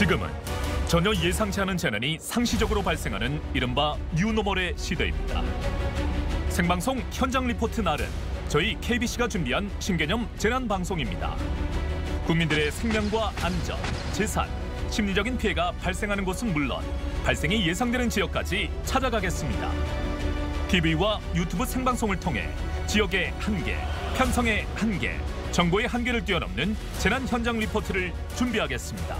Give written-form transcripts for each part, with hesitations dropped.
지금은 전혀 예상치 않은 재난이 상시적으로 발생하는 이른바 뉴노멀의 시대입니다. 생방송 현장 리포트 날은 저희 KBC가 준비한 신개념 재난 방송입니다. 국민들의 생명과 안전, 재산, 심리적인 피해가 발생하는 곳은 물론 발생이 예상되는 지역까지 찾아가겠습니다. TV와 유튜브 생방송을 통해 지역의 한계, 편성의 한계, 정보의 한계를 뛰어넘는 재난 현장 리포트를 준비하겠습니다.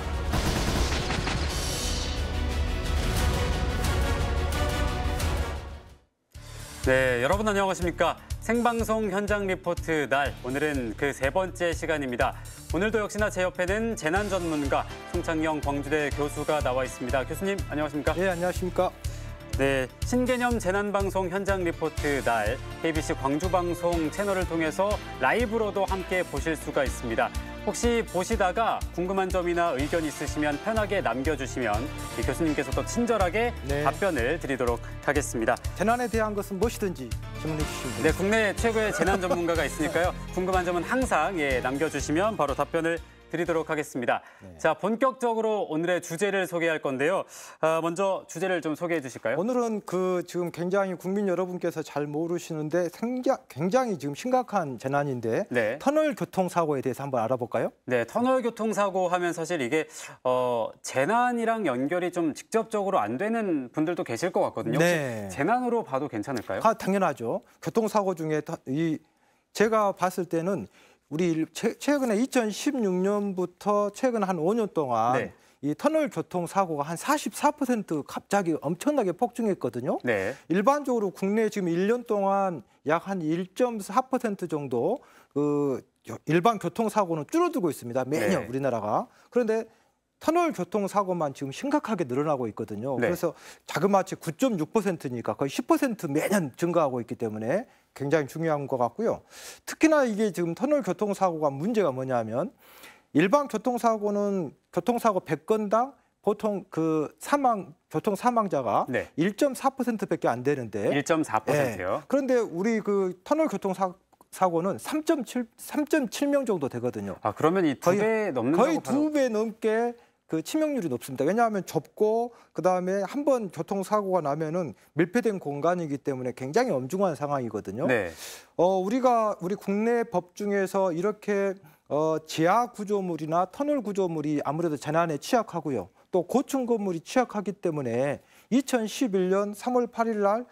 네, 여러분 안녕하십니까? 생방송 현장 리포트 날, 오늘은 그 세 번째 시간입니다. 오늘도 역시나 제 옆에는 재난 전문가 송창영 광주대 교수가 나와 있습니다. 교수님 안녕하십니까? 네, 안녕하십니까? 네, 신개념 재난방송 현장 리포트 날, KBC 광주방송 채널을 통해서 라이브로도 함께 보실 수가 있습니다. 혹시 보시다가 궁금한 점이나 의견 있으시면 편하게 남겨주시면 교수님께서도 친절하게 답변을 드리도록 하겠습니다. 재난에 대한 것은 무엇이든지 질문해 주시면 네, 국내 최고의 재난 전문가가 있으니까요. 궁금한 점은 항상 남겨주시면 바로 답변을 드리도록 하겠습니다. 네. 자, 본격적으로 오늘의 주제를 소개할 건데요. 먼저 주제를 좀 소개해 주실까요? 오늘은 지금 굉장히 국민 여러분께서 잘 모르시는데 굉장히 지금 심각한 재난인데 네. 터널 교통사고에 대해서 한번 알아볼까요? 네, 터널 교통사고 하면 사실 이게 재난이랑 연결이 좀 직접적으로 안 되는 분들도 계실 것 같거든요. 네. 혹시 재난으로 봐도 괜찮을까요? 당연하죠. 교통사고 중에 제가 봤을 때는 우리 최근에 2016년부터 최근 한 5년 동안 이 터널 교통사고가 한 44% 갑자기 엄청나게 폭증했거든요. 네. 일반적으로 국내 지금 1년 동안 약 한 1.4% 정도 일반 교통사고는 줄어들고 있습니다. 매년 우리나라가. 그런데 터널 교통사고만 지금 심각하게 늘어나고 있거든요. 그래서 자그마치 9.6%니까 거의 10% 매년 증가하고 있기 때문에 굉장히 중요한 것 같고요. 특히나 이게 지금 터널 교통사고가 문제가 뭐냐면 일반 교통사고는 교통사고 100건당 보통 교통 사망자가 1.4%밖에 안 되는데 1.4%요? 그런데 우리 터널 교통사고는 3.7명 정도 되거든요. 아, 그러면 이 2배 넘는 거의 2배 넘게 치명률이 높습니다. 왜냐하면 좁고 그다음에 한 번 교통사고가 나면은 밀폐된 공간이기 때문에 굉장히 엄중한 상황이거든요. 네. 우리 국내 법 중에서 이렇게 지하 구조물이나 터널 구조물이 아무래도 재난에 취약하고요. 또 고층 건물이 취약하기 때문에 2011년 3월 8일 날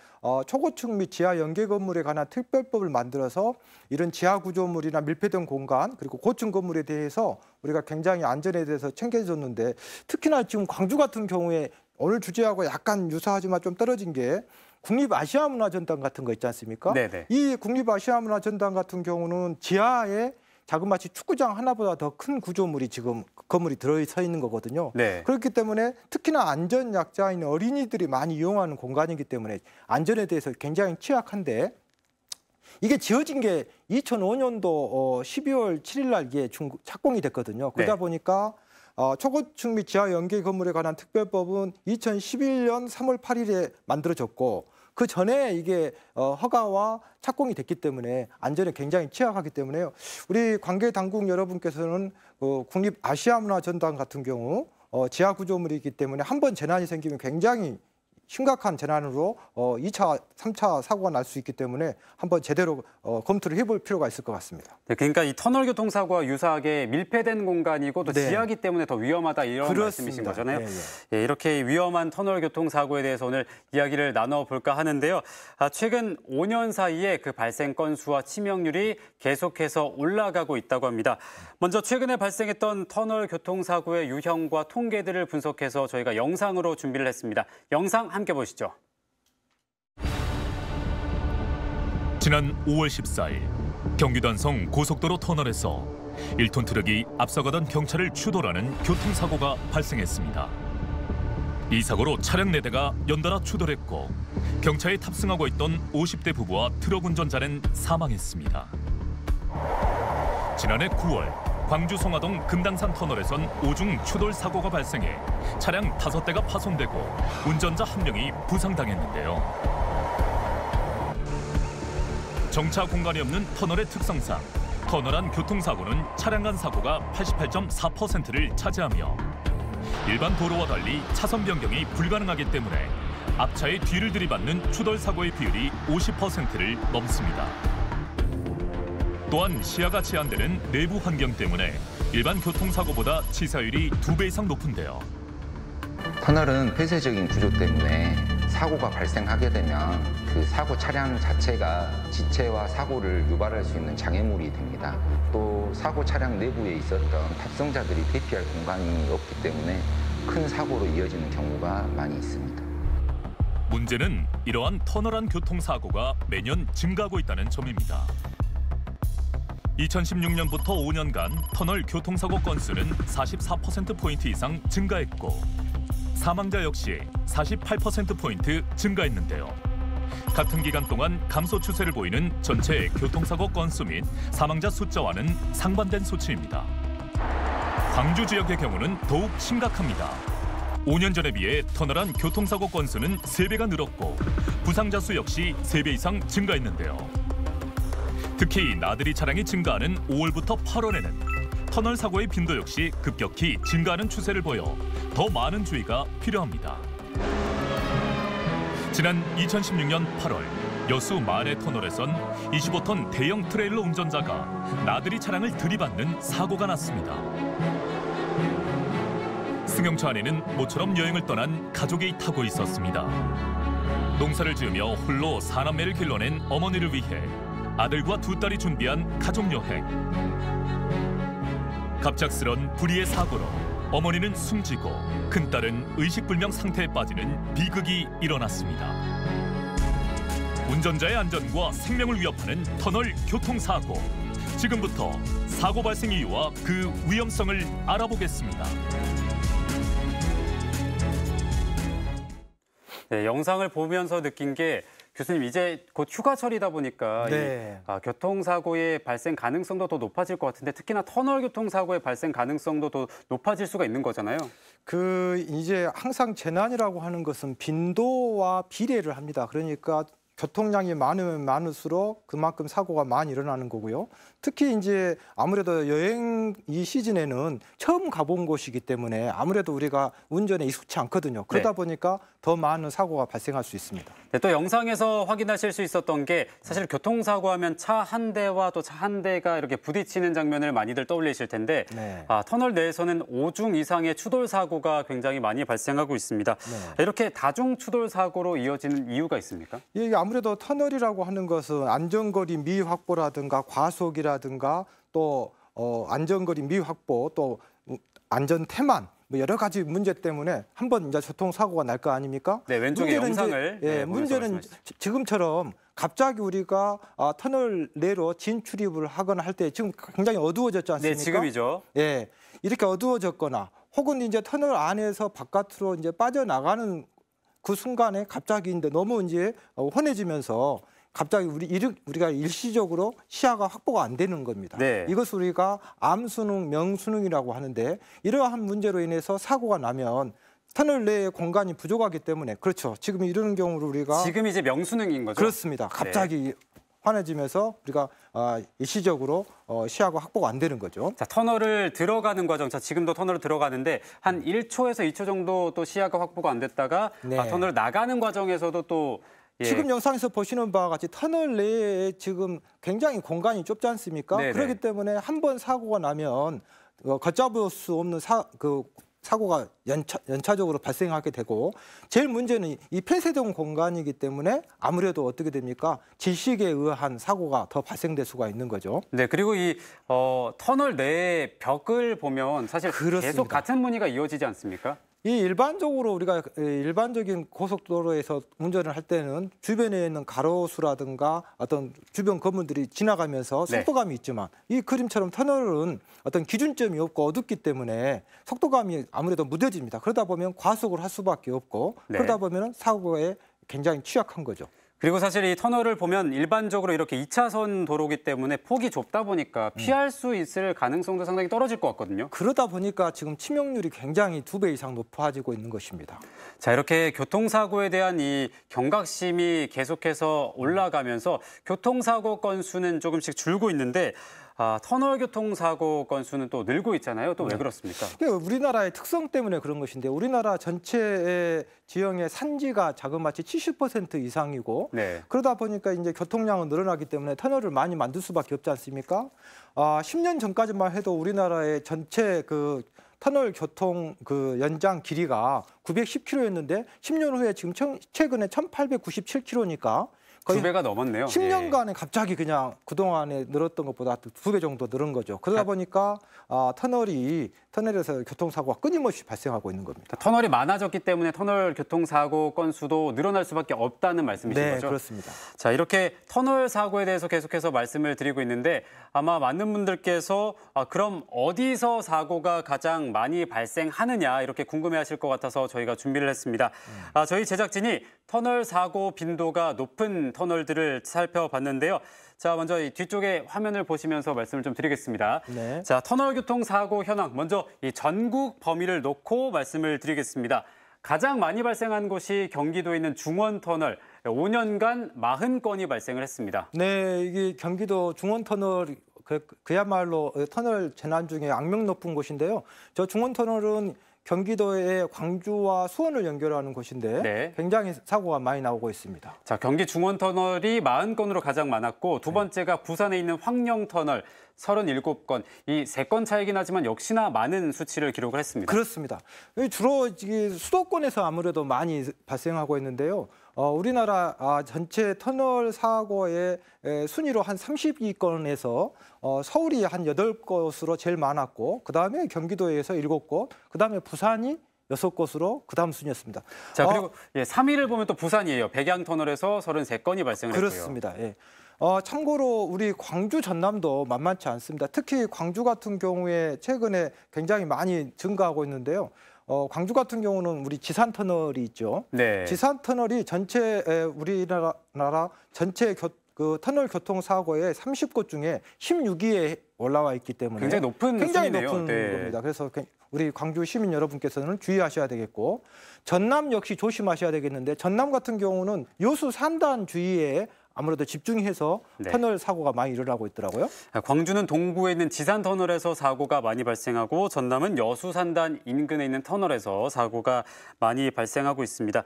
초고층 및 지하 연계 건물에 관한 특별법을 만들어서 이런 지하 구조물이나 밀폐된 공간 그리고 고층 건물에 대해서 우리가 굉장히 안전에 대해서 챙겨줬는데 특히나 지금 광주 같은 경우에 오늘 주제하고 약간 유사하지만 좀 떨어진 게 국립아시아문화전당 같은 거 있지 않습니까? 네네. 이 국립아시아문화전당 같은 경우는 지하에 자그마치 축구장 하나보다 더 큰 구조물이 지금 건물이 들어서 있는 거거든요. 네. 그렇기 때문에 특히나 안전 약자인 어린이들이 많이 이용하는 공간이기 때문에 안전에 대해서 굉장히 취약한데 이게 지어진 게 2005년도 12월 7일 날 이게 착공이 됐거든요. 그러다 보니까 초고층 및 지하 연계 건물에 관한 특별법은 2011년 3월 8일에 만들어졌고 그 전에 이게 허가와 착공이 됐기 때문에 안전에 굉장히 취약하기 때문에요. 우리 관계 당국 여러분께서는 국립아시아문화전당 같은 경우 지하 구조물이기 때문에 한 번 재난이 생기면 굉장히 심각한 재난으로 2차, 3차 사고가 날 수 있기 때문에 한번 제대로 검토를 해볼 필요가 있을 것 같습니다. 네, 그러니까 이 터널 교통사고와 유사하게 밀폐된 공간이고 또 지하기 때문에 더 위험하다 이런 말씀이신 거잖아요. 예, 이렇게 위험한 터널 교통사고에 대해서 오늘 이야기를 나눠볼까 하는데요. 최근 5년 사이에 그 발생 건수와 치명률이 계속해서 올라가고 있다고 합니다. 먼저 최근에 발생했던 터널 교통사고의 유형과 통계들을 분석해서 저희가 영상으로 준비를 했습니다. 영상 함께 보시죠. 지난 5월 14일 경기도 안성 고속도로 터널에서 1톤 트럭이 앞서가던 경찰을 추돌하는 교통사고가 발생했습니다. 이 사고로 차량 4대가 연달아 추돌했고 경차에 탑승하고 있던 50대 부부와 트럭 운전자는 사망했습니다. 지난해 9월 광주 송화동 금당산 터널에선 오중 추돌 사고가 발생해 차량 5대가 파손되고 운전자 1명이 부상당했는데요. 정차 공간이 없는 터널의 특성상 터널 안 교통사고는 차량 간 사고가 88.4%를 차지하며 일반 도로와 달리 차선 변경이 불가능하기 때문에 앞차의 뒤를 들이받는 추돌 사고의 비율이 50%를 넘습니다. 또한 시야가 제한되는 내부 환경 때문에 일반 교통사고보다 치사율이 2배 이상 높은데요. 터널은 폐쇄적인 구조 때문에 사고가 발생하게 되면 그 사고 차량 자체가 지체와 사고를 유발할 수 있는 장애물이 됩니다. 또 사고 차량 내부에 있었던 탑승자들이 대피할 공간이 없기 때문에 큰 사고로 이어지는 경우가 많이 있습니다. 문제는 이러한 터널 안 교통사고가 매년 증가하고 있다는 점입니다. 2016년부터 5년간 터널 교통사고 건수는 44%포인트 이상 증가했고 사망자 역시 48%포인트 증가했는데요. 같은 기간 동안 감소 추세를 보이는 전체 교통사고 건수 및 사망자 숫자와는 상반된 수치입니다. 광주 지역의 경우는 더욱 심각합니다. 5년 전에 비해 터널 안 교통사고 건수는 3배가 늘었고 부상자 수 역시 3배 이상 증가했는데요. 특히 나들이 차량이 증가하는 5월부터 8월에는 터널 사고의 빈도 역시 급격히 증가하는 추세를 보여 더 많은 주의가 필요합니다. 지난 2016년 8월 여수 마내 터널에선 25톤 대형 트레일러 운전자가 나들이 차량을 들이받는 사고가 났습니다. 승용차 안에는 모처럼 여행을 떠난 가족이 타고 있었습니다. 농사를 지으며 홀로 4남매를 길러낸 어머니를 위해 아들과 2딸이 준비한 가족여행. 갑작스런 불의의 사고로 어머니는 숨지고 큰딸은 의식불명 상태에 빠지는 비극이 일어났습니다. 운전자의 안전과 생명을 위협하는 터널 교통사고. 지금부터 사고 발생 이유와 그 위험성을 알아보겠습니다. 네, 영상을 보면서 느낀 게 교수님 이제 곧 휴가철이다 보니까 네. 교통사고의 발생 가능성도 더 높아질 것 같은데 특히나 터널 교통사고의 발생 가능성도 더 높아질 수가 있는 거잖아요. 이제 항상 재난이라고 하는 것은 빈도와 비례를 합니다. 그러니까 교통량이 많으면 많을수록 그만큼 사고가 많이 일어나는 거고요. 특히 이제 아무래도 여행 이 시즌에는 처음 가본 곳이기 때문에 아무래도 우리가 운전에 익숙치 않거든요. 그러다 보니까 더 많은 사고가 발생할 수 있습니다. 네, 또 영상에서 확인하실 수 있었던 게 사실 교통사고 하면 차 한 대와 또 차 한 대가 이렇게 부딪히는 장면을 많이들 떠올리실 텐데 터널 내에서는 5중 이상의 추돌 사고가 굉장히 많이 발생하고 있습니다. 이렇게 다중 추돌 사고로 이어지는 이유가 있습니까? 이게 아무래도 터널이라고 하는 것은 안전거리 미확보라든가 과속이라든가 또 안전거리 미확보 또 안전 태만 뭐 여러 가지 문제 때문에 한번 이제 교통사고가 날 거 아닙니까? 네, 왼쪽에 영상을 문제는 지금처럼 갑자기 우리가 터널 내로 진출입을 하거나 할 때 지금 굉장히 어두워졌지 않습니까? 네, 지금이죠. 예, 이렇게 어두워졌거나 혹은 이제 터널 안에서 바깥으로 이제 빠져나가는 그 순간에 갑자기 이제 너무 이제 환해지면서 갑자기 우리가 일시적으로 시야가 확보가 안 되는 겁니다. 네. 이것을 우리가 암순응, 명순응이라고 하는데 이러한 문제로 인해서 사고가 나면 터널 내에 공간이 부족하기 때문에 그렇죠. 지금 이런 경우를 우리가 지금 이제 명순응인 거죠? 그렇습니다. 갑자기 환해지면서 우리가 일시적으로 시야가 확보가 안 되는 거죠. 자, 터널을 들어가는 과정, 지금도 터널을 들어가는데 한 1초에서 2초 정도 또 시야가 확보가 안 됐다가 터널을 나가는 과정에서도 또 지금 영상에서 보시는 바와 같이 터널 내에 지금 굉장히 공간이 좁지 않습니까? 그렇기 때문에 한 번 사고가 나면 걷잡을 수 없는 사고가 연차적으로 발생하게 되고 제일 문제는 이 폐쇄된 공간이기 때문에 아무래도 어떻게 됩니까? 질식에 의한 사고가 더 발생될 수가 있는 거죠. 네, 그리고 이 터널 내의 벽을 보면 사실 계속 같은 무늬가 이어지지 않습니까? 이 일반적으로 우리가 일반적인 고속도로에서 운전을 할 때는 주변에 있는 가로수라든가 어떤 주변 건물들이 지나가면서 속도감이 있지만 이 그림처럼 터널은 어떤 기준점이 없고 어둡기 때문에 속도감이 아무래도 무뎌집니다. 그러다 보면 과속을 할 수밖에 없고 그러다 보면 사고에 굉장히 취약한 거죠. 그리고 사실 이 터널을 보면 일반적으로 이렇게 2차선 도로기 때문에 폭이 좁다 보니까 피할 수 있을 가능성도 상당히 떨어질 것 같거든요. 그러다 보니까 지금 치명률이 굉장히 2배 이상 높아지고 있는 것입니다. 자, 이렇게 교통사고에 대한 이 경각심이 계속해서 올라가면서 교통사고 건수는 조금씩 줄고 있는데 터널 교통사고 건수는 또 늘고 있잖아요. 또 왜 그렇습니까? 우리나라의 특성 때문에 그런 것인데 우리나라 전체의 지형의 산지가 자그마치 70% 이상이고 네. 그러다 보니까 이제 교통량은 늘어나기 때문에 터널을 많이 만들 수밖에 없지 않습니까? 10년 전까지만 해도 우리나라의 전체 그 터널 교통 그 연장 길이가 910km였는데 10년 후에 지금 최근에 1897km니까 거의 2배가 넘었네요. 10년간에 갑자기 그냥 그동안에 늘었던 것보다 2배 정도 늘은 거죠. 그러다 보니까 터널에서 교통사고가 끊임없이 발생하고 있는 겁니다. 터널이 많아졌기 때문에 터널 교통사고 건수도 늘어날 수밖에 없다는 말씀이신 네, 거죠? 그렇습니다. 자, 이렇게 터널 사고에 대해서 계속해서 말씀을 드리고 있는데 아마 많은 분들께서 그럼 어디서 사고가 가장 많이 발생하느냐 이렇게 궁금해하실 것 같아서 저희가 준비를 했습니다. 저희 제작진이 터널 사고 빈도가 높은 터널들을 살펴봤는데요. 자, 먼저 이 뒤쪽에 화면을 보시면서 말씀을 좀 드리겠습니다. 네. 자, 터널 교통사고 현황 먼저 이 전국 범위를 놓고 말씀을 드리겠습니다. 가장 많이 발생한 곳이 경기도에 있는 중원터널, 5년간 40건이 발생을 했습니다. 네, 이게 경기도 중원터널 그야말로 터널 재난 중에 악명 높은 곳인데요. 저 중원터널은 경기도의 광주와 수원을 연결하는 곳인데 네. 굉장히 사고가 많이 나오고 있습니다. 자, 경기 중원터널이 40건으로 가장 많았고 두 번째가 부산에 있는 황령터널 37건. 이 3건 차이긴 하지만 역시나 많은 수치를 기록을 했습니다. 그렇습니다. 주로 수도권에서 아무래도 많이 발생하고 있는데요. 우리나라 전체 터널 사고의 순위로 한 32건에서 서울이 한 8곳으로 제일 많았고 그다음에 경기도에서 7곳, 그다음에 부산이 6곳으로 그다음 순이었습니다. 자, 그리고 3위를 보면 또 부산이에요. 백양터널에서 33건이 발생을 했고요. 그렇습니다. 예. 참고로 우리 광주 전남도 만만치 않습니다. 특히 광주 같은 경우에 최근에 굉장히 많이 증가하고 있는데요. 광주 같은 경우는 우리 지산터널이 있죠. 네. 지산터널이 전체 우리나라 전체 그 터널 교통사고의 30곳 중에 16위에 올라와 있기 때문에 굉장히 높은 순위네요. 높은 겁니다. 그래서 우리 광주 시민 여러분께서는 주의하셔야 되겠고 전남 역시 조심하셔야 되겠는데 전남 같은 경우는 여수 산단 주위에 아무래도 집중해서 터널 사고가 많이 일어나고 있더라고요. 광주는 동부에 있는 지산터널에서 사고가 많이 발생하고 전남은 여수산단 인근에 있는 터널에서 사고가 많이 발생하고 있습니다.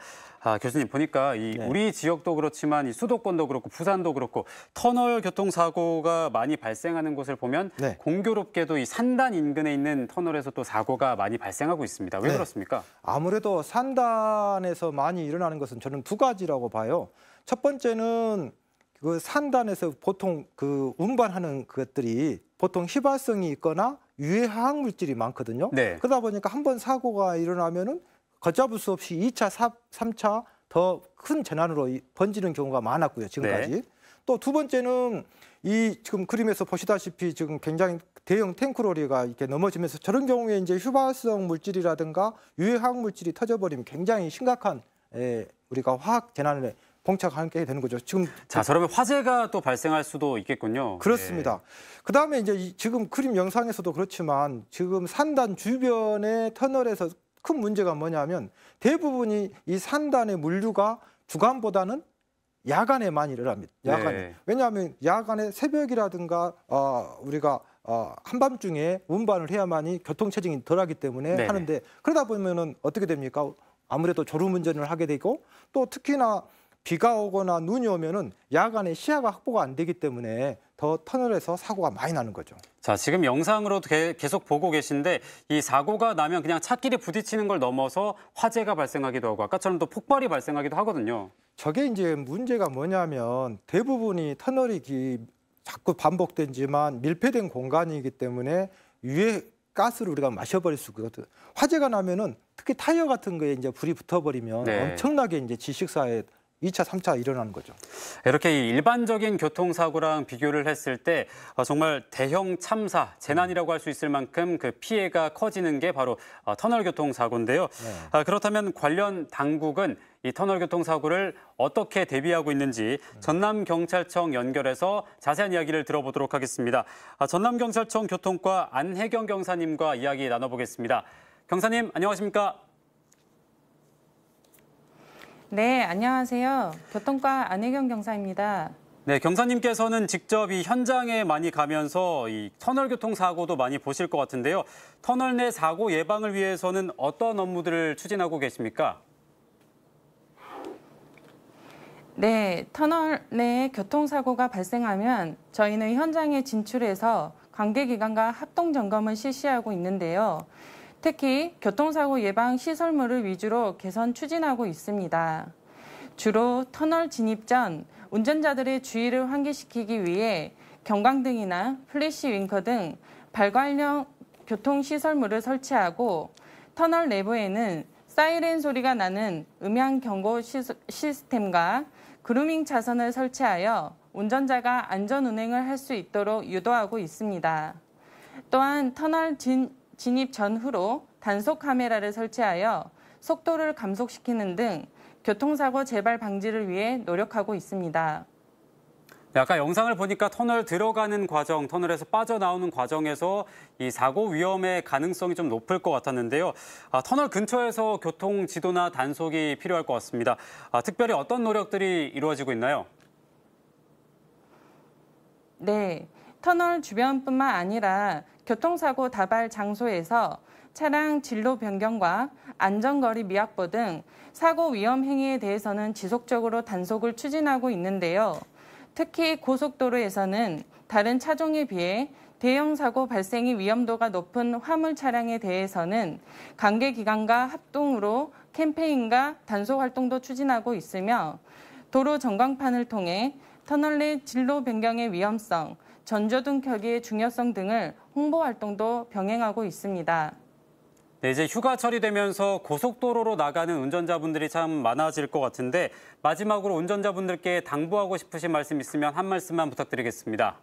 교수님 보니까 우리 지역도 그렇지만 이 수도권도 그렇고 부산도 그렇고 터널 교통사고가 많이 발생하는 곳을 보면 공교롭게도 이 산단 인근에 있는 터널에서 또 사고가 많이 발생하고 있습니다. 왜 그렇습니까? 아무래도 산단에서 많이 일어나는 것은 저는 2가지라고 봐요. 첫 번째는 그 산단에서 보통 그 운반하는 것들이 보통 휘발성이 있거나 유해 화학 물질이 많거든요. 네. 그러다 보니까 한번 사고가 일어나면은 걷잡을 수 없이 2차, 3차 더 큰 재난으로 번지는 경우가 많았고요. 지금까지. 또 두 번째는 이 지금 그림에서 보시다시피 지금 굉장히 대형 탱크로리가 이렇게 넘어지면서 저런 경우에 이제 휘발성 물질이라든가 유해 화학 물질이 터져버리면 굉장히 심각한 우리가 화학 재난을 봉착하게 되는 거죠. 지금 그러면 화재가 또 발생할 수도 있겠군요. 그렇습니다. 그다음에 이제 지금 그림 영상에서도 그렇지만 지금 산단 주변의 터널에서 큰 문제가 뭐냐면 대부분이 이 산단의 물류가 주간보다는 야간에 많이 일어납니다. 야간에. 왜냐하면 야간에 새벽이라든가 우리가 한밤중에 운반을 해야만이 교통체증이 덜하기 때문에 하는데 그러다 보면은 어떻게 됩니까? 아무래도 졸음운전을 하게 되고 또 특히나 비가 오거나 눈이 오면은 야간에 시야가 확보가 안 되기 때문에 더 터널에서 사고가 많이 나는 거죠. 자, 지금 영상으로 계속 보고 계신데 이 사고가 나면 그냥 차끼리 부딪히는 걸 넘어서 화재가 발생하기도 하고 아까처럼 또 폭발이 발생하기도 하거든요. 저게 이제 문제가 뭐냐면 대부분이 터널이 자꾸 반복되지만 밀폐된 공간이기 때문에 유해 가스를 우리가 마셔버릴 수 있거든. 화재가 나면은 특히 타이어 같은 거에 이제 불이 붙어버리면 엄청나게 이제 지식사에 2차, 3차 일어나는 거죠. 이렇게 일반적인 교통사고랑 비교를 했을 때 정말 대형 참사, 재난이라고 할 수 있을 만큼 그 피해가 커지는 게 바로 터널 교통사고인데요. 그렇다면 관련 당국은 이 터널 교통사고를 어떻게 대비하고 있는지 전남경찰청 연결해서 자세한 이야기를 들어보도록 하겠습니다. 전남경찰청 교통과 안혜경 경사님과 이야기 나눠보겠습니다. 경사님, 안녕하십니까? 네, 안녕하세요. 교통과 안혜경 경사입니다. 네, 경사님께서는 직접 이 현장에 많이 가면서 이 터널 교통 사고도 많이 보실 것 같은데요. 터널 내 사고 예방을 위해서는 어떤 업무들을 추진하고 계십니까? 네, 터널 내 교통사고가 발생하면 저희는 현장에 진출해서 관계기관과 합동 점검을 실시하고 있는데요. 특히 교통사고 예방 시설물을 위주로 개선 추진하고 있습니다. 주로 터널 진입 전 운전자들의 주의를 환기시키기 위해 경광등이나 플래시 윙커 등 발광형 교통시설물을 설치하고 터널 내부에는 사이렌 소리가 나는 음향 경고 시스템과 그루밍 차선을 설치하여 운전자가 안전 운행을 할 수 있도록 유도하고 있습니다. 또한 터널 진입 전후로 단속 카메라를 설치하여 속도를 감속시키는 등 교통사고 재발 방지를 위해 노력하고 있습니다. 네, 아까 영상을 보니까 터널 들어가는 과정, 터널에서 빠져나오는 과정에서 이 사고 위험의 가능성이 좀 높을 것 같았는데요. 터널 근처에서 교통 지도나 단속이 필요할 것 같습니다. 특별히 어떤 노력들이 이루어지고 있나요? 네, 터널 주변뿐만 아니라 교통사고 다발 장소에서 차량 진로 변경과 안전거리 미확보 등 사고 위험 행위에 대해서는 지속적으로 단속을 추진하고 있는데요. 특히 고속도로에서는 다른 차종에 비해 대형 사고 발생의 위험도가 높은 화물 차량에 대해서는 관계기관과 합동으로 캠페인과 단속 활동도 추진하고 있으며 도로 전광판을 통해 터널 내 진로 변경의 위험성, 전조등 켜기의 중요성 등을 홍보 활동도 병행하고 있습니다. 네, 이제 휴가철이 되면서 고속도로로 나가는 운전자분들이 참 많아질 것 같은데 마지막으로 운전자분들께 당부하고 싶으신 말씀 있으면 한 말씀만 부탁드리겠습니다.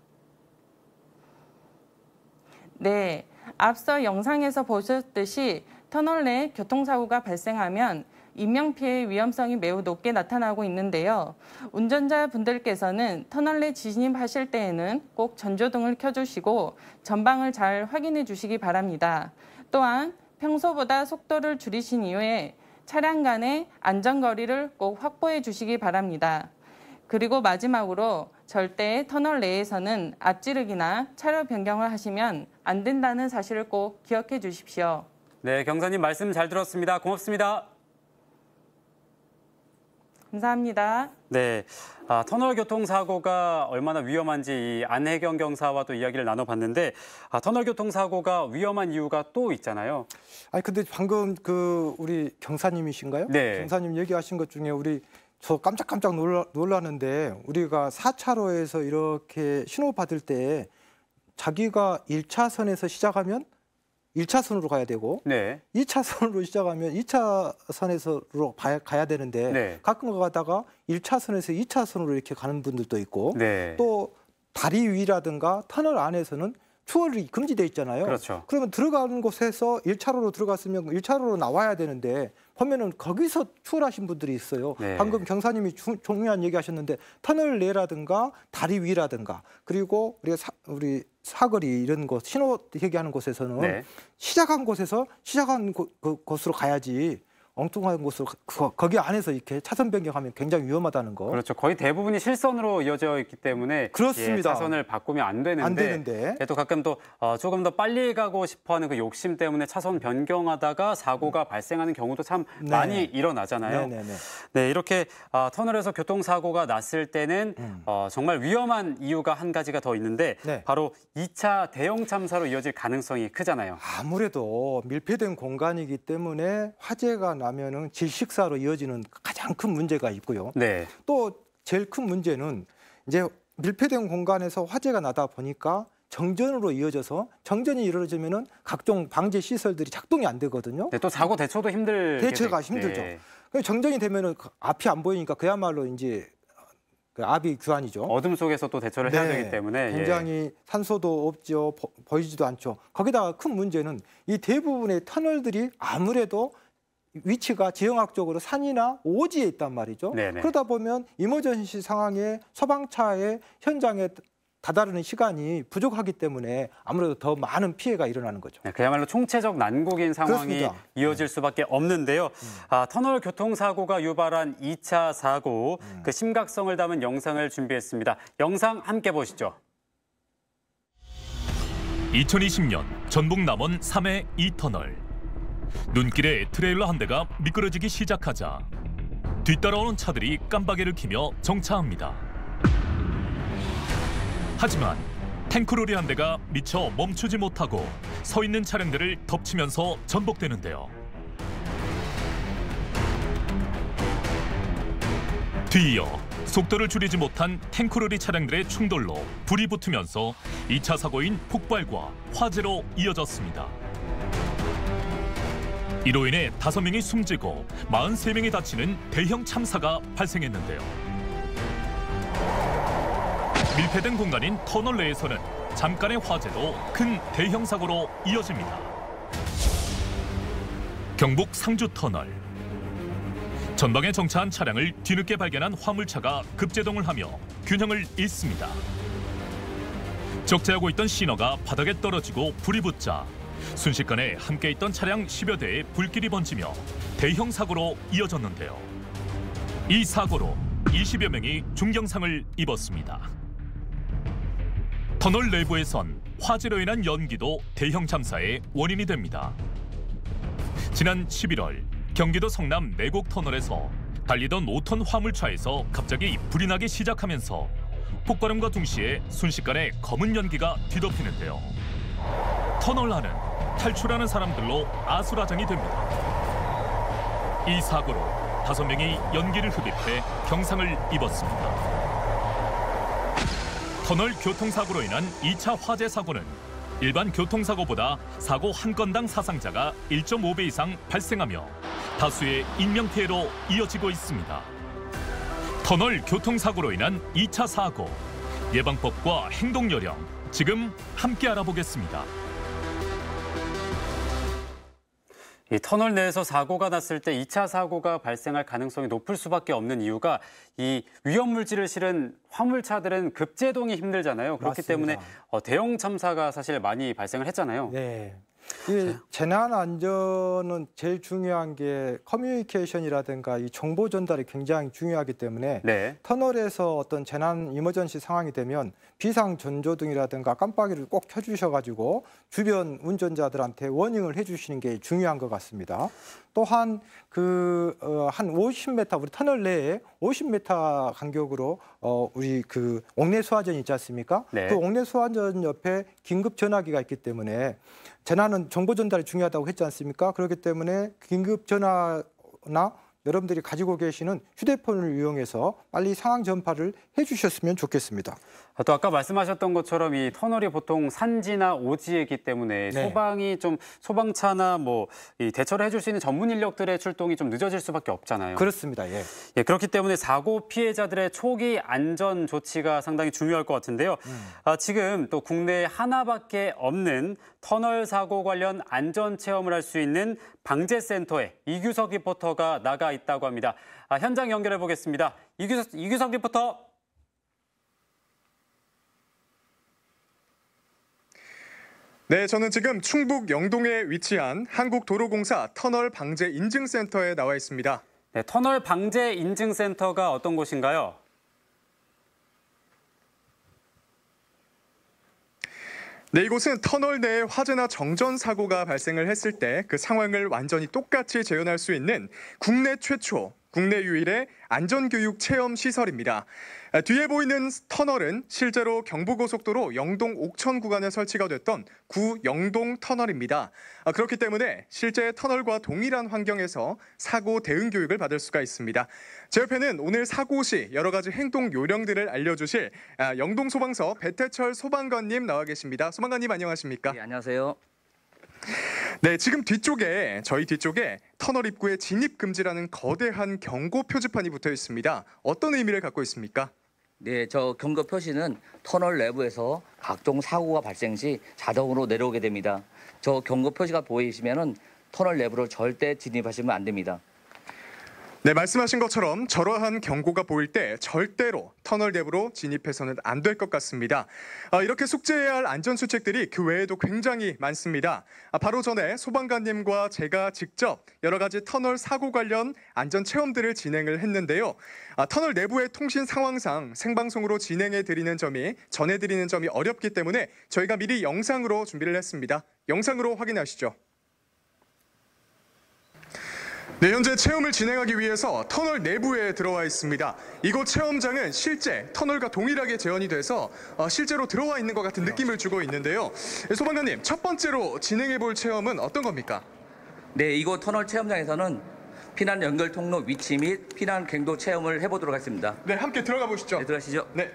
네, 앞서 영상에서 보셨듯이 터널 내 교통사고가 발생하면 인명피해의 위험성이 매우 높게 나타나고 있는데요. 운전자분들께서는 터널 내 진입하실 때에는 꼭 전조등을 켜주시고 전방을 잘 확인해 주시기 바랍니다. 또한 평소보다 속도를 줄이신 이후에 차량 간의 안전거리를 꼭 확보해 주시기 바랍니다. 그리고 마지막으로 절대 터널 내에서는 앞지르기나 차로 변경을 하시면 안 된다는 사실을 꼭 기억해 주십시오. 네, 경사님 말씀 잘 들었습니다. 고맙습니다. 감사합니다. 네, 터널 교통사고가 얼마나 위험한지 이 안혜경 경사와 또 이야기를 나눠봤는데 터널 교통사고가 위험한 이유가 또 있잖아요. 아니 근데 방금 우리 경사님이신가요? 네. 경사님 얘기하신 것 중에 저 깜짝깜짝 놀랐는데 우리가 4차로에서 이렇게 신호 받을 때 자기가 1차선에서 시작하면 1차선으로 가야 되고 네. 2차선으로 시작하면 2차선에서 가야 되는데 네. 가끔 가다가 1차선에서 2차선으로 이렇게 가는 분들도 있고 네. 또 다리 위라든가 터널 안에서는 추월이 금지돼 있잖아요. 그렇죠. 그러면 들어가는 곳에서 1차로로 들어갔으면 1차로로 나와야 되는데 보면은 거기서 추월하신 분들이 있어요. 네. 방금 경사님이 중요한 얘기 하셨는데 터널 내라든가 다리 위라든가 그리고 우리 사거리 이런 곳 신호 얘기하는 곳에서는 네. 시작한 곳에서 시작한 곳으로 가야지 엉뚱한 곳으로 거기 안에서 이렇게 차선 변경하면 굉장히 위험하다는 거. 그렇죠. 거의 대부분이 실선으로 이어져 있기 때문에 그렇습니다. 예, 차선을 바꾸면 안 되는데 예, 또 가끔 또 조금 더 빨리 가고 싶어하는 그 욕심 때문에 차선 변경하다가 사고가 발생하는 경우도 참 네. 많이 일어나잖아요. 네네네. 네, 이렇게 터널에서 교통사고가 났을 때는 정말 위험한 이유가 한 가지가 더 있는데 네. 바로 2차 대형 참사로 이어질 가능성이 크잖아요. 아무래도 밀폐된 공간이기 때문에 화재가 나면은 질식사로 이어지는 가장 큰 문제가 있고요. 네. 또 제일 큰 문제는 이제 밀폐된 공간에서 화재가 나다 보니까 정전으로 이어져서 정전이 이루어지면은 각종 방제 시설들이 작동이 안 되거든요. 네, 또 사고 대처도 대처가 힘들죠. 네. 정전이 되면은 앞이 안 보이니까 그야말로 이제 압이 규환이죠. 어둠 속에서 또 대처를 해야 되기 때문에 굉장히 산소도 없죠. 보이지도 않죠. 거기다가 큰 문제는 이 대부분의 터널들이 아무래도 위치가 지형학적으로 산이나 오지에 있단 말이죠. 네네. 그러다 보면 이머전시 상황에 소방차의 현장에 다다르는 시간이 부족하기 때문에 아무래도 더 많은 피해가 일어나는 거죠. 네, 그야말로 총체적 난국인 상황이 그렇습니다. 이어질 수밖에 없는데요. 터널 교통사고가 유발한 2차 사고, 그 심각성을 담은 영상을 준비했습니다. 영상 함께 보시죠. 2020년 전북 남원 3회 2터널. 눈길에 트레일러 한 대가 미끄러지기 시작하자 뒤따라오는 차들이 깜빡이를 켜며 정차합니다. 하지만 탱크로리 한 대가 미처 멈추지 못하고 서 있는 차량들을 덮치면서 전복되는데요. 뒤이어 속도를 줄이지 못한 탱크로리 차량들의 충돌로 불이 붙으면서 2차 사고인 폭발과 화재로 이어졌습니다. 이로 인해 5명이 숨지고 43명이 다치는 대형 참사가 발생했는데요. 밀폐된 공간인 터널 내에서는 잠깐의 화재도 큰 대형 사고로 이어집니다. 경북 상주터널. 전방에 정차한 차량을 뒤늦게 발견한 화물차가 급제동을 하며 균형을 잃습니다. 적재하고 있던 시너가 바닥에 떨어지고 불이 붙자 순식간에 함께 있던 차량 10여 대에 불길이 번지며 대형 사고로 이어졌는데요. 이 사고로 20여 명이 중경상을 입었습니다. 터널 내부에선 화재로 인한 연기도 대형 참사의 원인이 됩니다. 지난 11월 경기도 성남 내곡 터널에서 달리던 5톤 화물차에서 갑자기 불이 나기 시작하면서 폭발음과 동시에 순식간에 검은 연기가 뒤덮이는데요. 터널 안은 탈출하는 사람들로 아수라장이 됩니다. 이 사고로 5명이 연기를 흡입해 경상을 입었습니다. 터널 교통사고로 인한 2차 화재 사고는 일반 교통사고보다 사고 한 건당 사상자가 1.5배 이상 발생하며 다수의 인명피해로 이어지고 있습니다. 터널 교통사고로 인한 2차 사고, 예방법과 행동요령, 지금 함께 알아보겠습니다. 이 터널 내에서 사고가 났을 때 2차 사고가 발생할 가능성이 높을 수밖에 없는 이유가 이 위험물질을 실은 화물차들은 급제동이 힘들잖아요. 그렇기 맞습니다. 때문에 대형 참사가 사실 많이 발생을 했잖아요. 네. 이 재난 안전은 제일 중요한 게 커뮤니케이션이라든가 이 정보 전달이 굉장히 중요하기 때문에 네. 터널에서 어떤 재난 이머전시 상황이 되면 비상 전조등이라든가 깜빡이를 꼭 켜주셔가지고 주변 운전자들한테 워닝을 해주시는 게 중요한 것 같습니다. 또한 한 50m 우리 터널 내에 50m 간격으로 우리 그 옥내 소화전이 있지 않습니까? 네. 그 옥내 소화전 옆에 긴급 전화기가 있기 때문에 재난은 정보 전달이 중요하다고 했지 않습니까? 그렇기 때문에 긴급 전화나 여러분들이 가지고 계시는 휴대폰을 이용해서 빨리 상황 전파를 해주셨으면 좋겠습니다. 또 아까 말씀하셨던 것처럼 이 터널이 보통 산지나 오지이기 때문에 네. 소방차나 이 대처를 해줄 수 있는 전문 인력들의 출동이 좀 늦어질 수밖에 없잖아요. 그렇습니다. 예. 예, 그렇기 때문에 사고 피해자들의 초기 안전 조치가 상당히 중요할 것 같은데요. 지금 또 국내에 하나밖에 없는 터널 사고 관련 안전 체험을 할 수 있는 방재센터에 이규석 리포터가 나가 있다고 합니다. 현장 연결해 보겠습니다. 이규석 리포터. 네, 저는 지금 충북 영동에 위치한 한국도로공사 터널 방재 인증센터에 나와 있습니다. 네, 터널 방재 인증센터가 어떤 곳인가요? 네, 이곳은 터널 내에 화재나 정전 사고가 발생을 했을 때 그 상황을 완전히 똑같이 재현할 수 있는 국내 최초, 국내 유일의 안전교육 체험 시설입니다. 뒤에 보이는 터널은 실제로 경부고속도로 영동 옥천 구간에 설치가 됐던 구 영동 터널입니다. 그렇기 때문에 실제 터널과 동일한 환경에서 사고 대응 교육을 받을 수가 있습니다. 제 옆에는 오늘 사고 시 여러 가지 행동 요령들을 알려주실 영동소방서 배태철 소방관님 나와 계십니다. 소방관님 안녕하십니까? 네, 안녕하세요. 네, 지금 저희 뒤쪽에 터널 입구에 진입 금지라는 거대한 경고 표지판이 붙어 있습니다. 어떤 의미를 갖고 있습니까? 네, 저 경고 표시는 터널 내부에서 각종 사고가 발생 시 자동으로 내려오게 됩니다. 저 경고 표시가 보이시면은 터널 내부로 절대 진입하시면 안 됩니다. 네, 말씀하신 것처럼 저러한 경고가 보일 때 절대로 터널 내부로 진입해서는 안 될 것 같습니다. 이렇게 숙지해야 할 안전수칙들이 그 외에도 굉장히 많습니다. 바로 전에 소방관님과 제가 직접 여러 가지 터널 사고 관련 안전 체험들을 진행을 했는데요. 터널 내부의 통신 상황상 생방송으로 전해드리는 점이 어렵기 때문에 저희가 미리 영상으로 준비를 했습니다. 영상으로 확인하시죠. 네, 현재 체험을 진행하기 위해서 터널 내부에 들어와 있습니다. 이곳 체험장은 실제 터널과 동일하게 재현이 돼서 실제로 들어와 있는 것 같은 느낌을 주고 있는데요. 소방관님, 첫 번째로 진행해볼 체험은 어떤 겁니까? 네, 이곳 터널 체험장에서는 피난 연결 통로 위치 및 피난 갱도 체험을 해보도록 하겠습니다. 네, 함께 들어가 보시죠. 네, 들어가시죠. 네.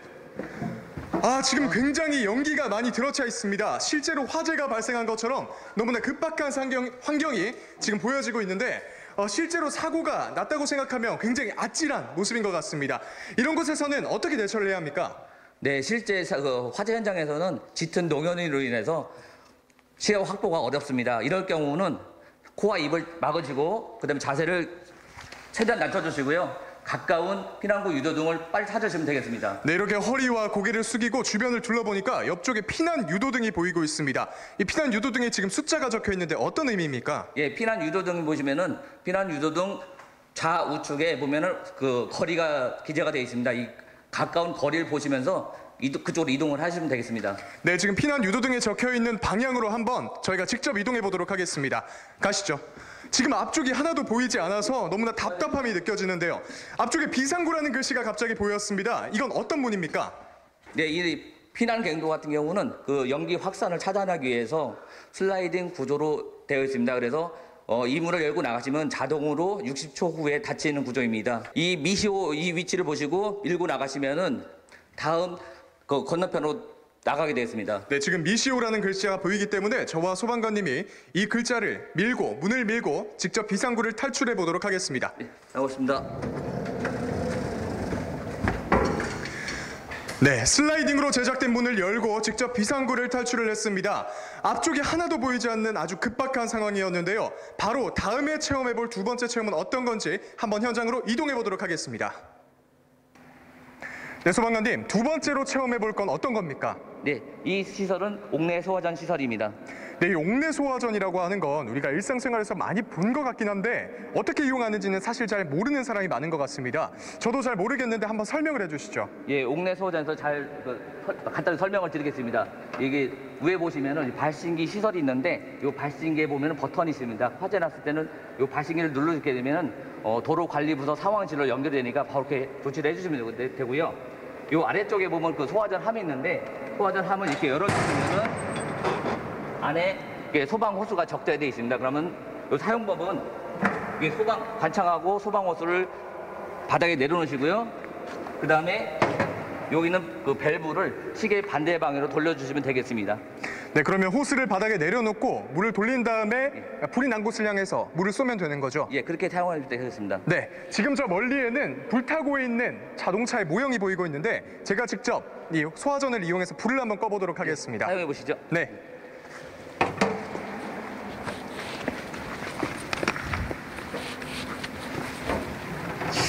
지금 굉장히 연기가 많이 들어차 있습니다. 실제로 화재가 발생한 것처럼 너무나 급박한 환경이 지금 보여지고 있는데 실제로 사고가 났다고 생각하면 굉장히 아찔한 모습인 것 같습니다. 이런 곳에서는 어떻게 대처를 해야 합니까? 네, 실제 화재 현장에서는 짙은 농연으로 인해서 시야 확보가 어렵습니다. 이럴 경우는 코와 입을 막으시고 그다음에 자세를 최대한 낮춰주시고요. 가까운 피난구 유도등을 빨리 찾으시면 되겠습니다. 네, 이렇게 허리와 고개를 숙이고 주변을 둘러보니까 옆쪽에 피난 유도등이 보이고 있습니다. 이 피난 유도등에 지금 숫자가 적혀 있는데 어떤 의미입니까? 예, 피난 유도등 보시면은 피난 유도등 좌우측에 보면은 그 거리가 기재가 되어 있습니다. 이 가까운 거리를 보시면서 그쪽으로 이동을 하시면 되겠습니다. 네, 지금 피난 유도등에 적혀 있는 방향으로 한번 저희가 직접 이동해 보도록 하겠습니다. 가시죠. 지금 앞쪽이 하나도 보이지 않아서 너무나 답답함이 느껴지는데요. 앞쪽에 비상구라는 글씨가 갑자기 보였습니다. 이건 어떤 문입니까? 네, 이 피난 갱도 같은 경우는 그 연기 확산을 차단하기 위해서 슬라이딩 구조로 되어 있습니다. 그래서 이 문을 열고 나가시면 자동으로 60초 후에 닫히는 구조입니다. 이 미시오 이 위치를 보시고 밀고 나가시면은 다음 그 건너편으로 나가게 되었습니다. 네, 지금 미시오라는 글자가 보이기 때문에 저와 소방관님이 이 글자를 문을 밀고 직접 비상구를 탈출해 보도록 하겠습니다. 네, 나오겠습니다. 네, 슬라이딩으로 제작된 문을 열고 직접 비상구를 탈출을 했습니다. 앞쪽이 하나도 보이지 않는 아주 급박한 상황이었는데요. 바로 다음에 체험해볼 두 번째 체험은 어떤 건지 한번 현장으로 이동해 보도록 하겠습니다. 네, 소방관님, 두 번째로 체험해볼 건 어떤 겁니까? 네, 이 시설은 옥내 소화전 시설입니다. 네, 이 옥내 소화전이라고 하는 건 우리가 일상생활에서 많이 본 것 같긴 한데 어떻게 이용하는지는 사실 잘 모르는 사람이 많은 것 같습니다. 저도 잘 모르겠는데 한번 설명을 해주시죠. 예, 옥내 소화전에서 간단히 설명을 드리겠습니다. 이게 위에 보시면은 발신기 시설이 있는데 이 발신기에 보면은 버튼이 있습니다. 화재 났을 때는 이 발신기를 누르게 되면은 도로관리부서 상황실로 연결되니까 바로 이렇게 조치를 해주시면 되고요. 이 아래쪽에 보면 그 소화전 함이 있는데 소화전 함은 이렇게 열어주시면은 안에 소방 호수가 적재되어 있습니다. 그러면 이 사용법은 소방 관창하고 소방 호수를 바닥에 내려놓으시고요. 그 다음에 여기는 그 밸브를 시계 반대 방향으로 돌려주시면 되겠습니다. 네, 그러면 호스를 바닥에 내려놓고 물을 돌린 다음에 불이 난 곳을 향해서 물을 쏘면 되는 거죠? 예, 그렇게 사용할 때 되겠습니다. 네, 지금 저 멀리에는 불타고 있는 자동차의 모형이 보이고 있는데 제가 직접 이 소화전을 이용해서 불을 한번 꺼보도록 하겠습니다. 사용해 보시죠. 네.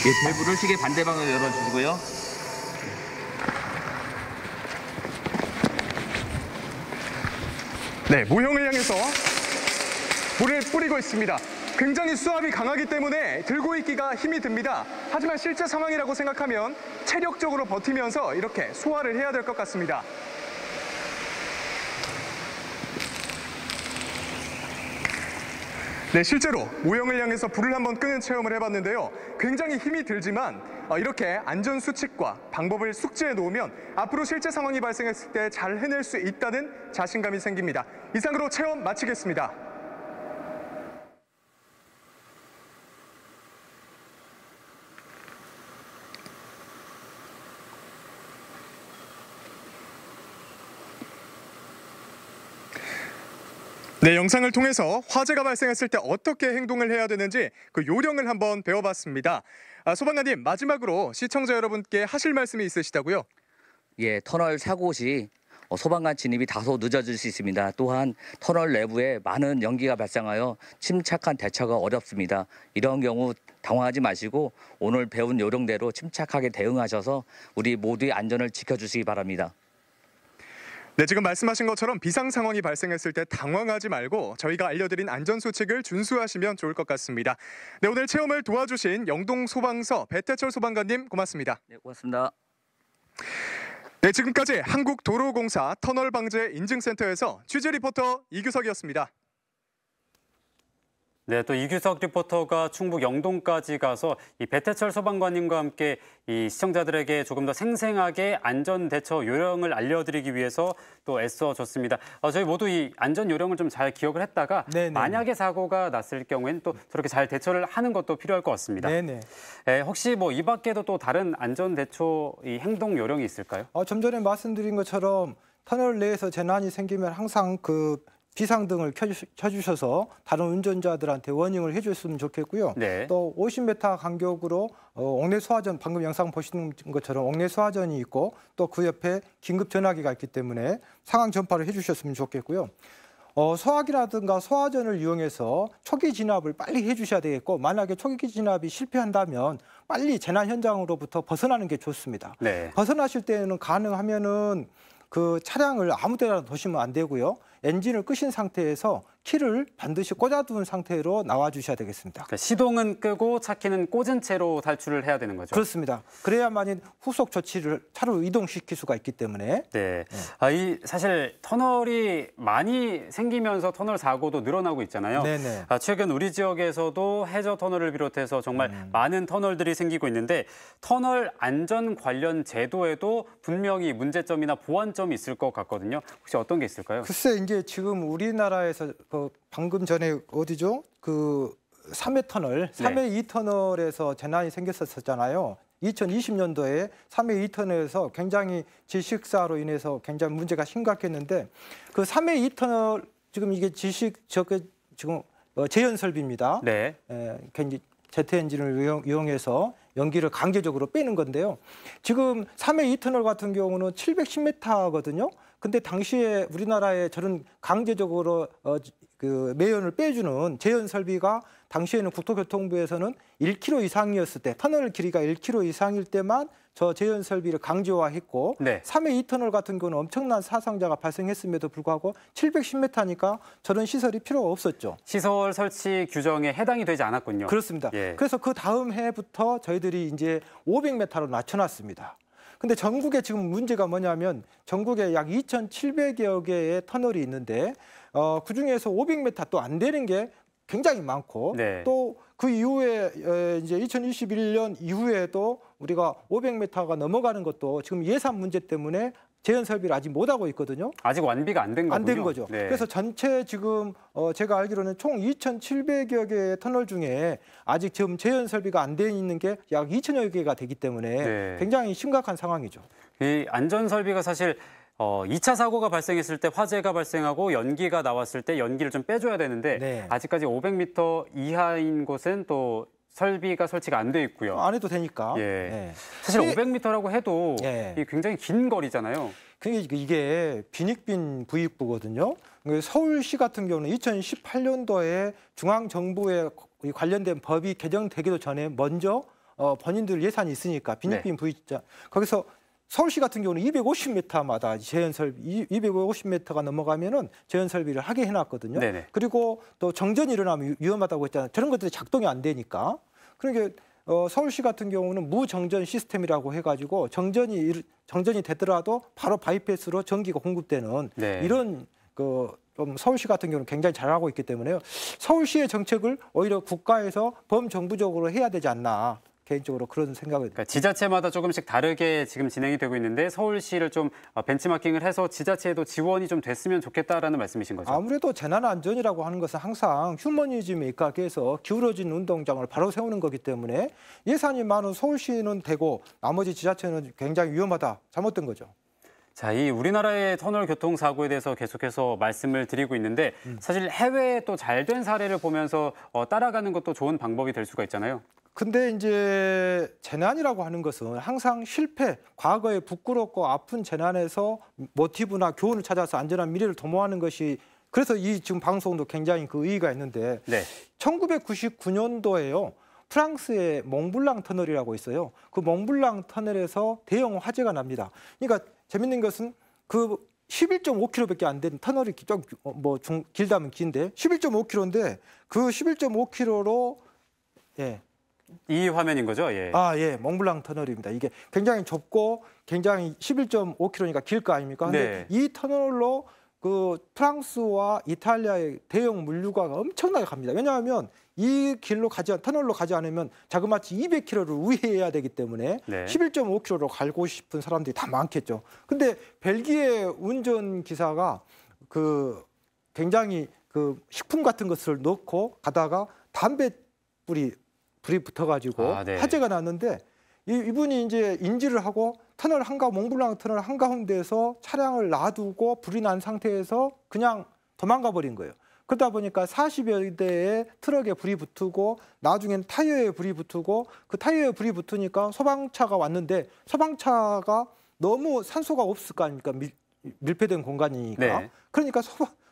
예, 밸브를 시계 반대 방향으로 열어주시고요. 네, 모형을 향해서 물을 뿌리고 있습니다. 굉장히 수압이 강하기 때문에 들고 있기가 힘이 듭니다. 하지만 실제 상황이라고 생각하면 체력적으로 버티면서 이렇게 소화를 해야 될 것 같습니다. 네, 실제로 모형을 향해서 불을 한번 끄는 체험을 해봤는데요. 굉장히 힘이 들지만 이렇게 안전수칙과 방법을 숙지해 놓으면 앞으로 실제 상황이 발생했을 때 잘 해낼 수 있다는 자신감이 생깁니다. 이상으로 체험 마치겠습니다. 네, 영상을 통해서 화재가 발생했을 때 어떻게 행동을 해야 되는지 그 요령을 한번 배워봤습니다. 소방관님, 마지막으로 시청자 여러분께 하실 말씀이 있으시다고요? 예, 터널 사고 시 소방관 진입이 다소 늦어질 수 있습니다. 또한 터널 내부에 많은 연기가 발생하여 침착한 대처가 어렵습니다. 이런 경우 당황하지 마시고 오늘 배운 요령대로 침착하게 대응하셔서 우리 모두의 안전을 지켜주시기 바랍니다. 네, 지금 말씀하신 것처럼 비상 상황이 발생했을 때 당황하지 말고 저희가 알려드린 안전수칙을 준수하시면 좋을 것 같습니다. 네, 오늘 체험을 도와주신 영동소방서 배태철 소방관님 고맙습니다. 네, 고맙습니다. 네, 지금까지 한국도로공사 터널방재인증센터에서 취재 리포터 이규석이었습니다. 네, 또 이규석 리포터가 충북 영동까지 가서 이 배태철 소방관님과 함께 이 시청자들에게 조금 더 생생하게 안전 대처 요령을 알려드리기 위해서 또 애써줬습니다. 저희 모두 이 안전 요령을 좀 잘 기억을 했다가 네네. 만약에 사고가 났을 경우에는 또 저렇게 잘 대처를 하는 것도 필요할 것 같습니다. 네네. 혹시 뭐 이 밖에도 또 다른 안전 대처 이 행동 요령이 있을까요? 좀 전에 말씀드린 것처럼 터널 내에서 재난이 생기면 항상 비상등을 켜주셔서 다른 운전자들한테 워닝을 해줬으면 좋겠고요. 네. 또 50m 간격으로 옥내 소화전, 방금 영상 보시는 것처럼 옥내 소화전이 있고 또 그 옆에 긴급 전화기가 있기 때문에 상황 전파를 해주셨으면 좋겠고요. 소화기라든가 소화전을 이용해서 초기 진압을 빨리 해주셔야 되겠고 만약에 초기 진압이 실패한다면 빨리 재난 현장으로부터 벗어나는 게 좋습니다. 네. 벗어나실 때는 가능하면은 그 차량을 아무 데나 두시면 안 되고요. 엔진을 끄신 상태에서 키를 반드시 꽂아둔 상태로 나와주셔야 되겠습니다. 그러니까 시동은 끄고 차키는 꽂은 채로 탈출을 해야 되는 거죠? 그렇습니다. 그래야만이 후속 조치를 차로 이동시킬 수가 있기 때문에. 네. 사실 터널이 많이 생기면서 터널 사고도 늘어나고 있잖아요. 네네. 최근 우리 지역에서도 해저 터널을 비롯해서 정말 많은 터널들이 생기고 있는데 터널 안전 관련 제도에도 분명히 문제점이나 보완점이 있을 것 같거든요. 혹시 어떤 게 있을까요? 글쎄 이제 지금 우리나라에서 방금 전에 어디죠? 그 3회 터널, 3회 2터널에서 재난이 생겼었잖아요. 2020년도에 3회 2터널에서 굉장히 질식사로 인해서 굉장히 문제가 심각했는데 그 3회 2터널 지금 이게 지금 재현 설비입니다. 네. 제트 엔진을 이용해서 연기를 강제적으로 빼는 건데요. 지금 3회 2터널 같은 경우는 710m거든요. 근데 당시에 우리나라에 저런 강제적으로 매연을 빼주는 재현 설비가 당시에는 국토교통부에서는 1km 이상이었을 때 터널 길이가 1km 이상일 때만 저 재현 설비를 강제화했고 3회 2터널 같은 경우는 엄청난 사상자가 발생했음에도 불구하고 710m니까 저런 시설이 필요가 없었죠. 시설 설치 규정에 해당이 되지 않았군요. 그렇습니다. 그래서 그 다음 해부터 저희들이 이제 500m로 낮춰놨습니다. 근데 전국에 지금 문제가 뭐냐면 전국에 약 2,700여 개의 터널이 있는데 그중에서 500m 또 안 되는 게 굉장히 많고 또 그 이후에 이제 2021년 이후에도 우리가 500m가 넘어가는 것도 지금 예산 문제 때문에 재현 설비를 아직 못 하고 있거든요. 아직 완비가 안 된 거군요. 안 된 거죠. 그래서 전체 지금 제가 알기로는 총 2,700여 개의 터널 중에 아직 지금 재현 설비가 안 돼 있는 게 약 2,000여 개가 되기 때문에 굉장히 심각한 상황이죠. 이 안전 설비가 사실 2차 사고가 발생했을 때 화재가 발생하고 연기가 나왔을 때 연기를 좀 빼줘야 되는데 아직까지 500m 이하인 곳은 또 설비가 설치가 안 돼 있고요. 안 해도 되니까. 사실 500m라고 해도 굉장히 긴 거리잖아요. 이게 빈익빈 부익부거든요. 서울시 같은 경우는 2018년도에 중앙정부에 관련된 법이 개정되기도 전에 먼저 본인들 예산이 있으니까 빈익빈 부익자 거기서 서울시 같은 경우는 250m마다 재현 설비 250m가 넘어가면은 재현 설비를 하게 해놨거든요. 그리고 또 정전이 일어나면 위험하다고 했잖아요. 저런 것들이 작동이 안 되니까. 그러니까 서울시 같은 경우는 무정전 시스템이라고 해가지고 정전이 되더라도 바로 바이패스로 전기가 공급되는 이런 좀 서울시 같은 경우는 굉장히 잘하고 있기 때문에요. 서울시의 정책을 오히려 국가에서 범정부적으로 해야 되지 않나. 개인적으로 그런 생각을. 그러니까 지자체마다 조금씩 다르게 지금 진행이 되고 있는데 서울시를 좀 벤치마킹을 해서 지자체에도 지원이 좀 됐으면 좋겠다라는 말씀이신 거죠? 아무래도 재난안전이라고 하는 것은 항상 휴머니즘에 입각해서 기울어진 운동장을 바로 세우는 거기 때문에 예산이 많은 서울시는 되고 나머지 지자체는 굉장히 위험하다, 잘못된 거죠. 자, 이 우리나라의 터널 교통 사고에 대해서 계속해서 말씀을 드리고 있는데 사실 해외에 또 잘 된 사례를 보면서 따라가는 것도 좋은 방법이 될 수가 있잖아요. 근데 이제 재난이라고 하는 것은 항상 실패, 과거의 부끄럽고 아픈 재난에서 모티브나 교훈을 찾아서 안전한 미래를 도모하는 것이 그래서 이 지금 방송도 굉장히 그 의의가 있는데 1999년도에요. 프랑스의 몽블랑 터널이라고 있어요. 그 몽블랑 터널에서 대형 화재가 납니다. 그러니까 재밌는 것은 그 11.5km밖에 안 된 터널이 좀 길다면 긴데 11.5km인데 그 11.5km로 이 화면인 거죠? 예. 몽블랑 터널입니다. 이게 굉장히 좁고 굉장히 11.5km니까 길 거 아닙니까? 근데 이 터널로 그 프랑스와 이탈리아의 대형 물류가가 엄청나게 갑니다. 왜냐하면 이 길로 터널로 가지 않으면 자그마치 200km를 우회해야 되기 때문에 11.5km로 가고 싶은 사람들이 다 많겠죠. 근데 벨기에 운전기사가 굉장히 식품 같은 것을 넣고 가다가 불이 붙어가지고 화재가 났는데 이분이 이제 인지를 하고 몽블랑 터널 한가운데에서 차량을 놔두고 불이 난 상태에서 그냥 도망가 버린 거예요. 그러다 보니까 40여 대의 트럭에 불이 붙고 나중에는 타이어에 불이 붙고 그 타이어에 불이 붙으니까 소방차가 왔는데 소방차가 너무 산소가 없을 거 아닙니까? 밀폐된 공간이니까. 그러니까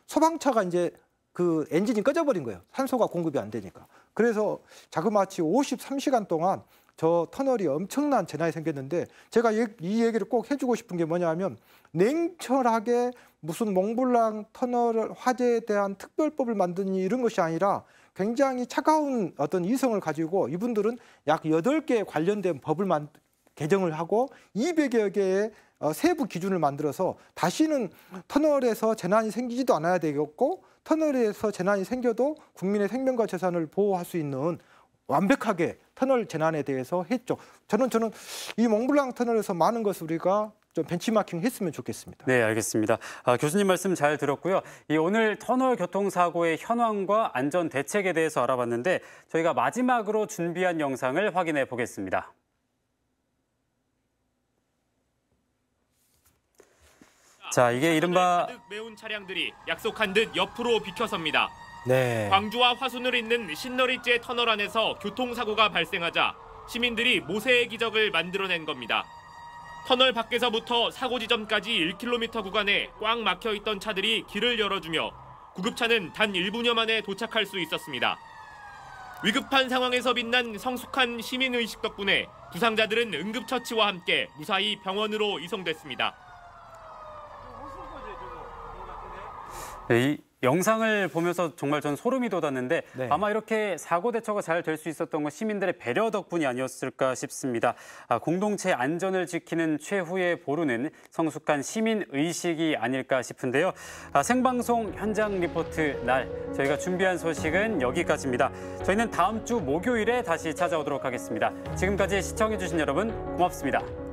소방차가 이제 그 엔진이 꺼져버린 거예요. 산소가 공급이 안 되니까. 그래서 자그마치 53시간 동안 저 터널이 엄청난 재난이 생겼는데 제가 이 얘기를 꼭 해주고 싶은 게 뭐냐면 냉철하게 무슨 몽블랑 터널 화재에 대한 특별법을 만드니 이런 것이 아니라 굉장히 차가운 어떤 이성을 가지고 이분들은 약 8개 관련된 법을 개정을 하고 200여 개의 세부 기준을 만들어서 다시는 터널에서 재난이 생기지도 않아야 되겠고 터널에서 재난이 생겨도 국민의 생명과 재산을 보호할 수 있는 완벽하게 터널 재난에 대해서 했죠. 저는 이 몽블랑 터널에서 많은 것을 우리가 좀 벤치마킹 했으면 좋겠습니다. 네, 알겠습니다. 교수님 말씀 잘 들었고요. 오늘 터널 교통사고의 현황과 안전 대책에 대해서 알아봤는데 저희가 마지막으로 준비한 영상을 확인해 보겠습니다. 자, 이게 이른바 가득 메운 차량들이 약속한 듯 옆으로 비켜섭니다. 광주와 화순을 잇는 신너리째 터널 안에서 교통사고가 발생하자 시민들이 모세의 기적을 만들어낸 겁니다. 터널 밖에서부터 사고 지점까지 1km 구간에 꽉 막혀있던 차들이 길을 열어주며 구급차는 단 1분여 만에 도착할 수 있었습니다. 위급한 상황에서 빛난 성숙한 시민의식 덕분에 부상자들은 응급처치와 함께 무사히 병원으로 이송됐습니다. 이 영상을 보면서 정말 전 소름이 돋았는데 아마 이렇게 사고 대처가 잘 될 수 있었던 건 시민들의 배려 덕분이 아니었을까 싶습니다. 공동체 안전을 지키는 최후의 보루는 성숙한 시민의식이 아닐까 싶은데요. 생방송 현장 리포트 날 저희가 준비한 소식은 여기까지입니다. 저희는 다음 주 목요일에 다시 찾아오도록 하겠습니다. 지금까지 시청해주신 여러분 고맙습니다.